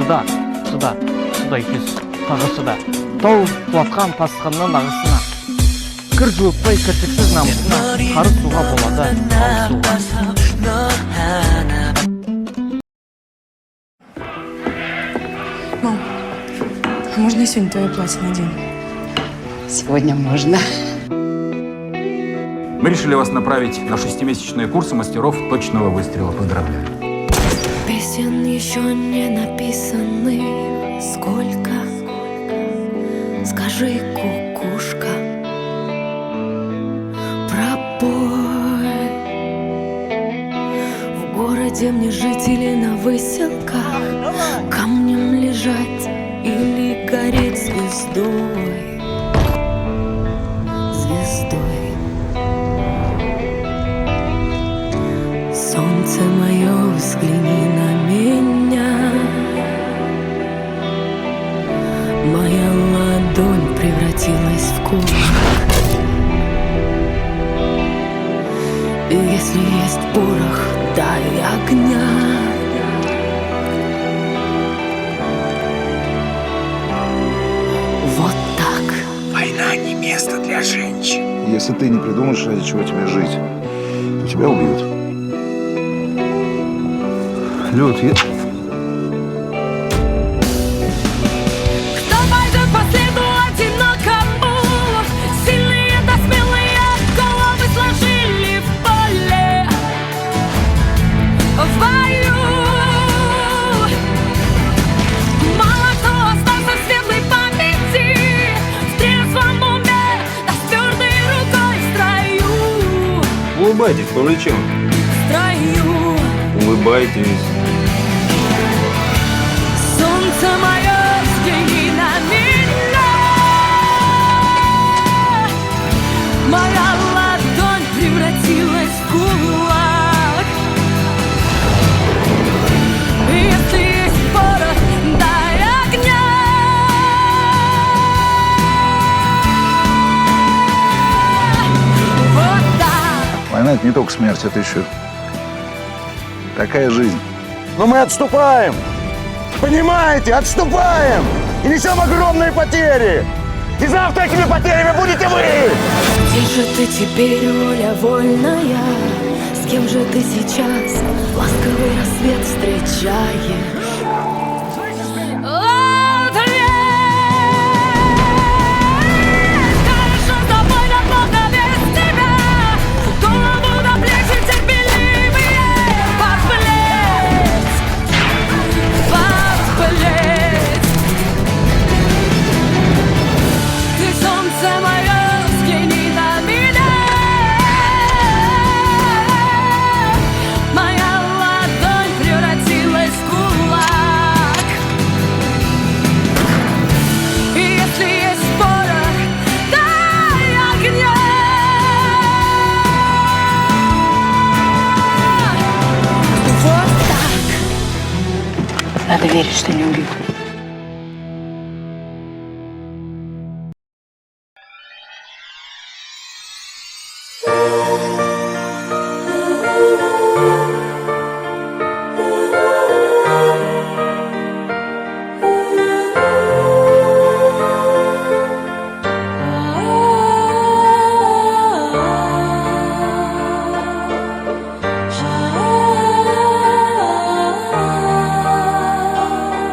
суда, екенсіз, тағы суда. Тау құлатқан тасқынның ағысына, кір жуытпай кіртіксіз намысына, қарыз суға болады, суға. Мам, а можно я сегодня твое платье надену? Сегодня можно. Мы решили вас направить на 6-месячные курсы мастеров точного выстрела. Поздравляю. Песен еще не написаны сколько. Скажи, кукушка, пробой. В городе мне жить или на выселках, камнем лежать или гореть звездой. Солнце мое, взгляни на меня. Моя ладонь превратилась в кулак. И если есть порох, дай огня. Вот так. Война не место для женщин. Если ты не придумаешь, ради чего тебе жить, то тебя убьют. Люд, Кто пойдет по следу одинокому? Сильные да смелые головы сложили в поле, в бою. Мало кто остался в светлой памяти, в трезвом уме, да с твердой рукой в строю. Улыбайтесь, Павличен. В строю. Улыбайтесь. Солнце мое, взгляни на меня. Моя ладонь превратилась в кулак. Если есть порох, дай огня. Вот так. война — это не только смерть, это еще такая жизнь. Но мы отступаем! Понимаете, отступаем! И несем огромные потери! И завтра этими потерями будете вы! Где же ты теперь, воля вольная? С кем же ты сейчас ласковый рассвет встречаешь? Хорошо с тобой, но плохо без тебя. Голову до плеч терпеливые подплеть. Ты солнце мое, взгляни на меня. Моя ладонь превратилась в кулак. И если есть порох, дай огня. Вот так. Надо верить, что не убьют.